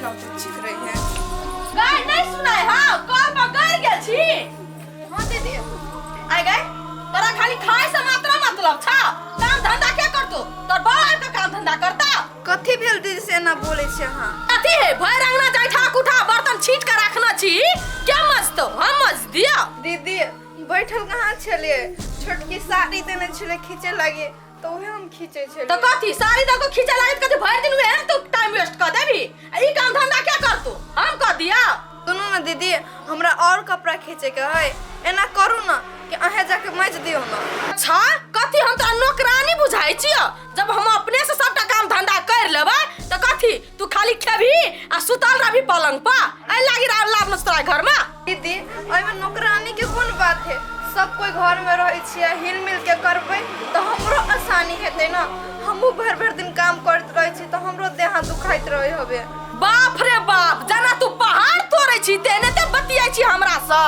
चलाओ तो चीख रही है। गाय नहीं सुनाई हां कल बगर गेल छी। हां दीदी आइ गए तोरा खाली खाए से मात्रा मतलब छा काम धंधा के करतो तोर बाप का काम धंधा करता कथी भेल दीदी से ना बोले छे। हां कथी है भर अंगना जाइठा कुठा बर्तन छीट के रखना छी क्या मस्तो हम मज दिया दीदी बैठल कहाँ छले छोटकी साड़ी देने छले खींचे लगे तो वही हम खींचे छले। तो कथी साड़ी दको खींचे लागे कथी भर दिन हुए हैं तो टाइम वेस्ट कर देबी ई काम धंधा क्या करतो हम कर दिया। सुनो ना दीदी हमरा और कपड़ा खींचे के है एना करू ना कि अहे जाके मज दियो ना। अच्छा कथी हम तो नौकरानी बुझाई छियो जब हम अपने से सबटा काम धंधा कर लेबे तो कथी तू खाली खेबी आ सुतल रहबी पलंग पर ए लागी लाभ नस्तरा घर में। दीदी ओइ में नौकरानी के कोन बात है सब कोई घर में रहे छिए हिल मिल के करबे तो हमरो आसानी हेते ना हमहु भर भर दिन काम करत रहे छी तो हमरो देह दुखाइत रहे होबे। बाप रे बाप जना तू पहाड़ तोड़े छी तेने ते बतियाई छी हमरा से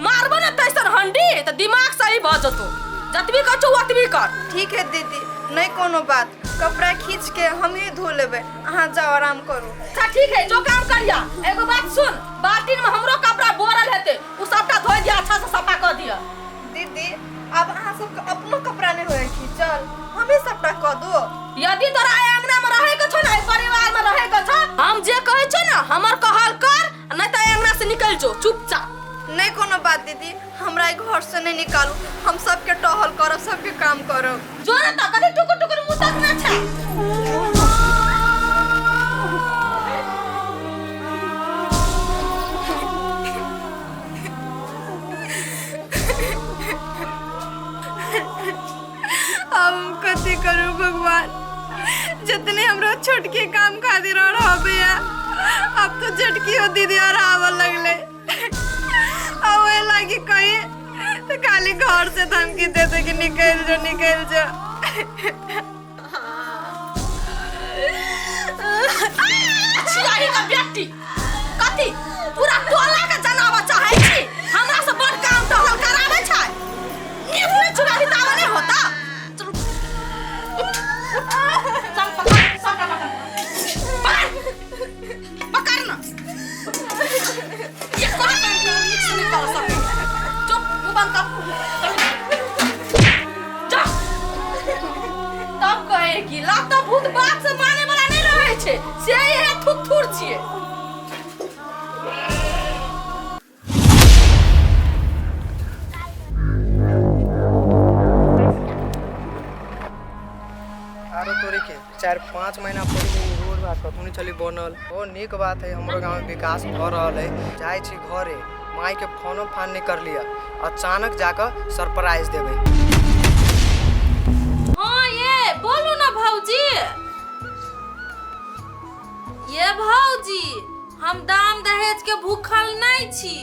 मारबो न तैसन हंडी त दिमाग सही भ जतो जतबी कछु ओतबी कर। ठीक है दीदी नहीं कोनो बात कपड़ा खींच के हम ही धो लेबे अहाँ जाओ आराम करू। अच्छा ठीक है जो काम करिया एगो बात सुन बाल्टी में हमरो कपड़ा बोरल हेते उ सबटा धोइ दिया अच्छा से सफा कर दिया। दीदी अब अहाँ सब अपनो कपड़ा नहीं होए खींचल हमें सबटा क दो। यदि तोरा अंगना में रहे के छ ना परिवार में रहे के छ हम जे कहै छ ना हमर कहल कर नहीं त अंगना से निकल जो चुपचाप। नहीं कोनो बात दीदी हमरा घर से नहीं निकालू हम सबके टहल करब सबके काम करब। जो ना त कथि टुकुर टुकुर मुंह तक ना छ। अब कथी करू भगवान जितने हमरा छोटकी काम खातिर और होबे अब तो झटकी हो दीदी और आवे लगले अब वे लागी कहीं तो खाली घर से धमकी देते कि निकल जा निकल जा। छियारी का व्यक्ति कथी पूरा टोला के जनावा चाहे छी हमरा से बड़ काम टहल करावे छै नींद में चुराली दावा नहीं होता। चल चल पकड़ पकड़ ना ये कोई नहीं कर सकते चुप मुंह बंद कर जा तब कहेगी लाता भूत बात से माने वाला नहीं रहे छे से ये थुथुर छिए। आरो तोरे के 4-5 महीना पहले रोड बात कथुनी चली बनल ओ निक बात है हमरो गांव में विकास भ रहल है जाय छी घरे माई के फोनो फान नहीं कर लिया अचानक जाकर सरप्राइज देबे। हां ये बोलू ना भौजी ये भौजी हम दाम दहेज के भूखल नहीं छी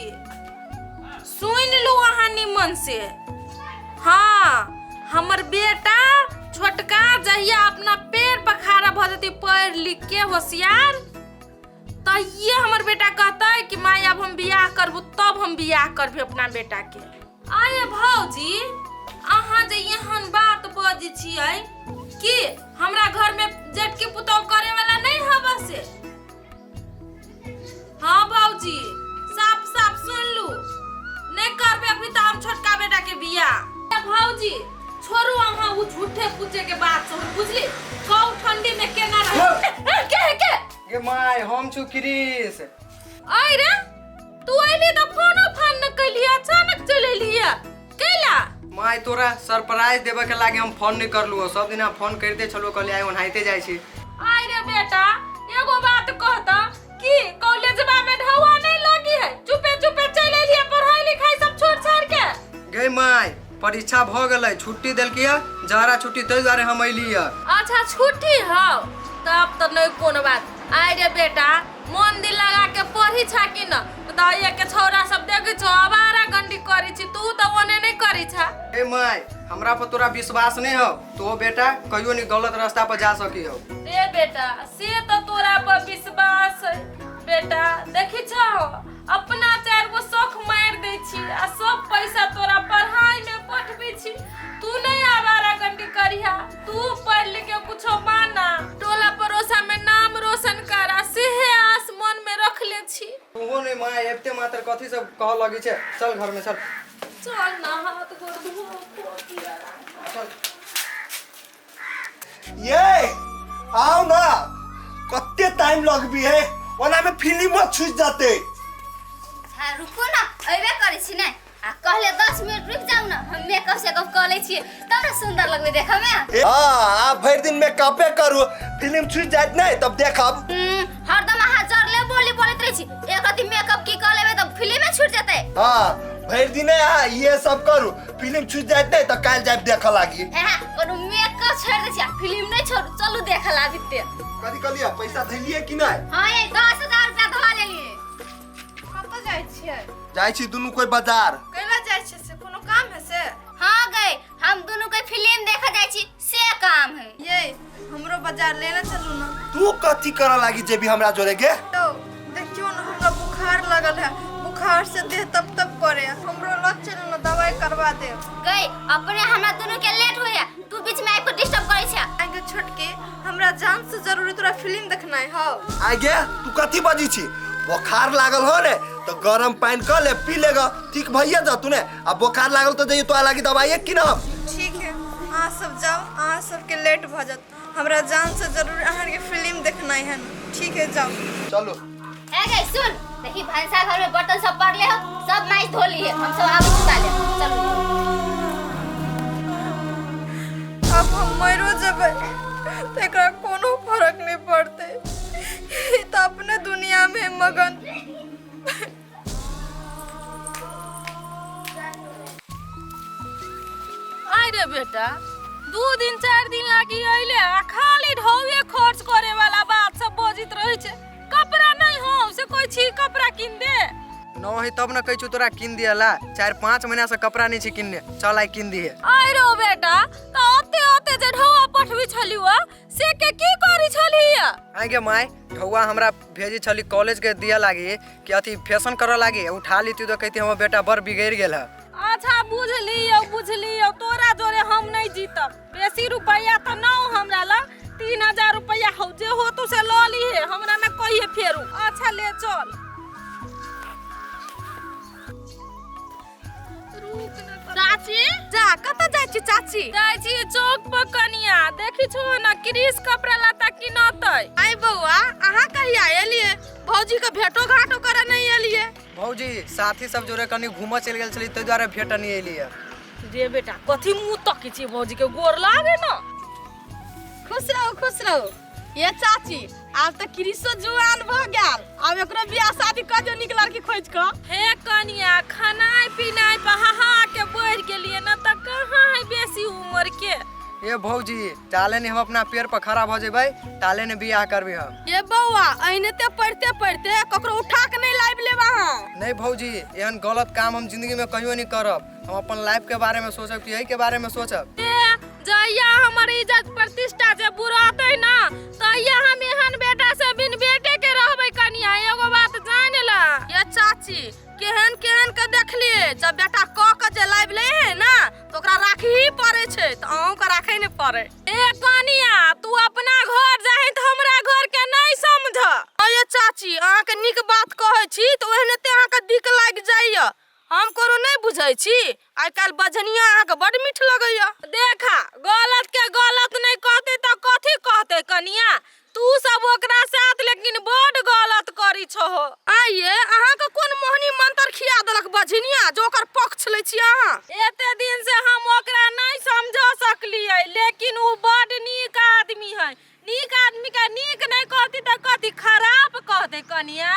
सुन लू अहाँ निमन से। हाँ हमर बेटा छोटका जहिया अपना पैर पर खड़ा भ जती पढ़ लिख के होशियार तहिए हमर बेटा कहता है कि माँ अब हम बियाह करबू तब हम बियाह करबे अपना बेटा के। आये भौजी अहाँ जे एहन बात बजी छियै कि हमरा घर में जेठकी पुतौ करे वाला नहीं हवा से। हाँ भौजी साफ साफ सुन लू नहीं करबे अभी तो हम छोटका बेटा के बियाह। भौजी छोड़ू अहाँ उ झूठे पूछे के बात सब बुझली कौ ठंडी में केना रह के गे माय हम छु क्रिस। आइ रे तू आइली त फोनो फान न कइली अचानक चले लिया कैला माय तोरा सरप्राइज देबे के लागे हम फोन नहीं करलू सब दिन फोन करते छलो कहले आइ ओनाइते जाय छी। आइ रे बेटा एगो बात कहता कि कॉलेजबा में ढौआ नहीं लगी है चुपे चुपे चले लिया पढ़ाई लिखाई सब छोड़ छाड़ के। गे माय परीक्षा भ गेलै छुट्टी देलकिया जहरा छुट्टी तै दुआरे हम अइलिया। अच्छा छुट्टी हौ तब त नहीं कोनो बात। आइ रे बेटा मन दिल लगा के पढ़ी छा कि न दाइया के छौरा सब देखै छ आवारा गंडी करै छी तू त ओने नहीं करै छ। ए माय हमरा पर तोरा विश्वास नहीं हो तो बेटा कहियो नहीं गलत रास्ता पर जा सकी हो। रे बेटा से तो तोरा पर विश्वास है बेटा देखि छ अपना 4 गो शौक मार दे छी आ सब पैसा तोरा पढ़ाई में पठबी छी तू नहीं आवारा गंडी करिया तू पढ़ लिख के कुछो माना टोला पड़ोसा में नाम रोशन करा से आस मन सुन माय एते मात्र कथी सब कह लगी छे चल घर में चल चल ना हाथ गोड़ धो चल ये आओ ना कत्ते टाइम लगबी है ओना में फिल्म में छूट जाते। हाँ रुको ना अबे करे छी नै आ कहले 10 मिनट रुक जाऊ ना हम मेकअप से कप कर ले छी तब सुंदर लगबे देखे में। हां आप भर दिन मेकअपे करू फिल्म छूट जात नहीं तब देखब। हरदम हजार ले बोली बोलत रही छी एक अति मेकअप की कर लेबे तब फिल्म में छूट जाते। हां भर दिन ये सब करू फिल्म छूट जात नहीं तो काल जाब देख लागी। हां कोनो मेकअप छोड़ दे छी फिल्म नहीं छोड़ चलू देख लाबिते। कथि कहलिए पैसा धलिए कि नहीं? हां ये 10000 रुपया धवा लेलिए। कत जाय छियै? जाय छी दुनु कोई बाजार। कैला जाय छियै से कोनो काम है से? हां गए हम दोनों कोई फिल्म देखा जाय छी से काम है। ये हमरो बाजार लेना चलू ना। तू कथि करे लागी जेबी हमरा जोरे के? तो देखियो ना हमरा बुखार लगल है बुखार से देह तप तप करे हमरो लग चलू ना दवाई करवा दे। गए अपने हमरा दोनों के लेट होया तू बीच में आके डिस्टर्ब करे छ। आगे छोटके हमरा जान से जरूरी तोरा फिल्म देखना है हो। आगे तू कथि बजी छी? बुखार लागल हो रे तो गरम पानी कर ले पी लेगा ठीक भैया जा तूने अब बुखार लागल तो जाइए तो लागी दवाई कि ना। ठीक है आ सब जाओ आ सब के लेट भ जात हमरा जान से जरूरी अहां के फिल्म देखना है। ठीक है जाओ चलो। ए गए सुन देखी भैंसा घर में बर्तन सब पड़ ले हो सब माइस धो लिए हम सब आब उठा ले चलो। अब हम मरो जब एकरा कोनो फर्क नहीं पड़ते तो अपने दुनिया में मगन। आइ रे बेटा 2 दिन 4 दिन लागी आइले आ खाली ढौवे खर्च करे वाला बात सब बोजित रही छे। कपड़ा नहीं हो से कोई छी कपड़ा किन दे न है तब न कहै छु तोरा किन दियला 4-5 महीना से कपड़ा नहीं छी किनने चल आई किन दिए। आइ रो बेटा त ओते जे ढौवा पठवी छलिवा से के की करी छलिया? आगे माय ढौवा हमरा भेजी छली कॉलेज के दिया लागी कि अथी फैशन करे लागी उठा लीती तो कहती हमर बेटा बर बिगड़ गेल है। अच्छा बुझलियो तोरा जोरे हम नहीं जीतब बेसी रुपया तो न हमरा ला 3000 रुपया हो जे हो तू से ल ली है हमरा में कहिए फेरू। अच्छा ले चल चाची जा कत जाय छी चाची? जाय छी चौक पर कनिया देखी छो ना क्रिस कपड़ा लाता कि नतै। आई बउआ अहां कहिया एलिए भौजी के भेटो घाटो करे नहीं एलिए? भौजी साथी सब जोरे कनी घूम चल गेल छली तै द्वारा भेट नहीं एलिए। रे बेटा कथि मुंह तकी छी भौजी के गोर लागे न। खुश रहो ये चाची आज तो क्रिसो जुआन भ गेल अब एकरो बियाह शादी क जो निक लड़की खोज क। हे कनिया खानाय पीनाय पहाहा के बढ़ गेलिए न त कहां है बेसी उम्र के। ये भौजी ताले ने हम अपना पैर पर खड़ा भ जेबै ताले ने बियाह करबे हम। ये बउआ अइने ते पढ़ते ककरो उठा के नहीं लाइब लेबा हां। नहीं भौजी एहन गलत काम हम जिंदगी में कहियो नहीं करब हम अपन लाइफ के बारे में सोचब कि यही के बारे में सोचब। जइया हमर इज्जत प्रतिष्ठा जे बुरातै ना तइया हम एहन बेटा से बिन बेटे के रहबै कनिया एगो बात जान ला। ये चाची केहन के देखलिए जब बेटा क के जे लाइब ले है ना तो ओकरा राखी ही पड़े छै त अहू के राखे नहीं पड़े। ए कनिया तू अपना घर जाहि त हमरा घर के नहीं समझ। ये चाची अहाँ के निक बात कहै छी तो ओहने ते अहाँ के दिक लाग जाइया हम करो नहीं बुझै छी आइ काल बजनिया अहाँ के बड़ मीठ लगैया। देखा गलत के गलत नहीं कहते तो कथी कहते कनिया तू सब ओकरा साथ लेकिन बड़ गलत करी छो। आइए अहाँ के कोन मोहनी मंत्र खिया देलक बजनिया जो ओकर पक्ष ले छी अहाँ? एते दिन से हम ओकरा नहीं समझ सकलिए लेकिन उ बड़ नीक आदमी है। नीक आदमी के नीक नहीं कहती तो कथी खराब कहते कनिया।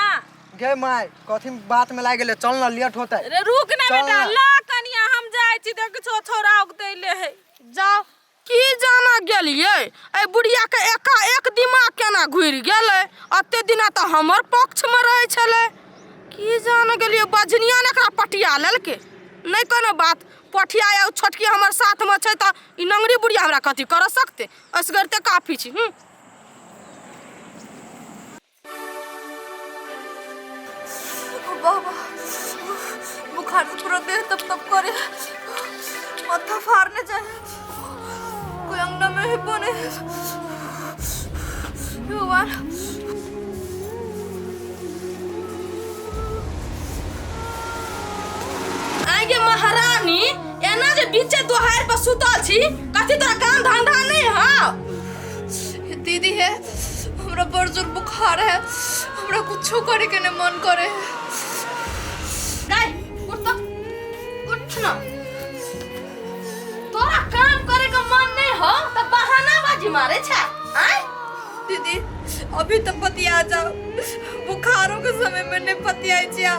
गे माय कथी बात में लाग गेले चल न लेट होतै। रे रुक ना चल बेटा ना। ला कनिया हम जाय छी देख छो छोरा उगतैले है। जाओ की जाना गेलिए ए बुढ़िया के एकाएक दिमाग केना घुर गेलै अते दिना त हमर पक्ष में रहै छले की जान गेलिए बजनिया ने एकरा पटिया लेलके नहीं कोनो बात पटिया या छोटकी हमर साथ में छै त ई नंगरी बुढ़िया हमरा कथि कर सकते असगरते काफी छी। बाबा बुखार से पूरा देह तप करे माथा फाड़ने जाए कोई अंगना में ही बने भगवान टायर पर सुतल छी कथी तोरा काम धंधा नहीं है? दीदी है हमरा बड़ जोर बुखार है, हमरा कुछो करे के नहीं मन करे। गाय उठ तो उठ ना। तोरा काम करे का मन नहीं हो तो बहाना बाजी मारे छे। आय दीदी अभी तो पतिया जाओ, बुखारों के समय में नहीं पतिया जिया,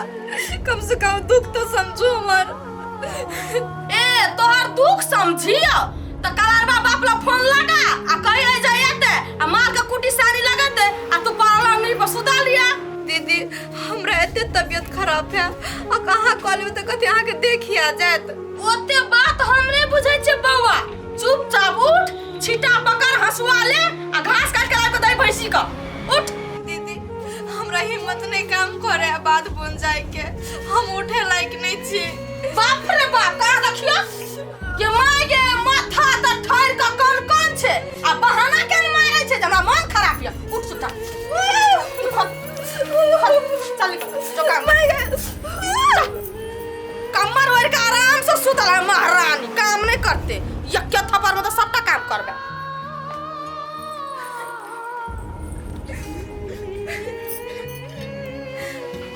कम से कम दुख तो समझो हमार। ए तोहर दुख समझियो तो कलारबा बाप ला फोन लगा आ कहि ले जायते आ मार के कुटी सानी लगाते आ तू पाला नहीं पर सुता लिया। दीदी हमरा एते तबीयत खराब है आ कहां कॉल में तो कथि आके के देखिया जात। ओते बात हमरे बुझै छे बौआ, चुपचाप उठ, छिटा पकड़ हंसुआ ले आ घास काट के ला के दई भैंसी का। उठ। दीदी हमरा हिम्मत नहीं काम करे बात बन जाए के, हम उठे लायक नहीं छी। बाप रे बाप का देखियो के माय के माथा त ठैर का कौन छे आ बहाना के मारे छे, हमरा मन खराब या। उठ सुता। चल जो काम कमर ओर के आराम से सुतल है महारानी, काम नहीं करते एक थप्पड़ में तो सबटा काम करबे।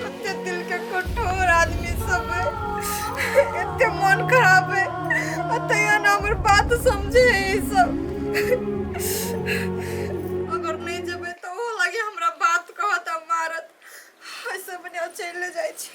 कते दिल के कठोर आदमी सब है, इतने मन खराब है अतया ना हमर बात समझे है सब। अगर नहीं जबे तो वो लगे हमरा बात कहत मारत, ऐसे बने चले जाय छी।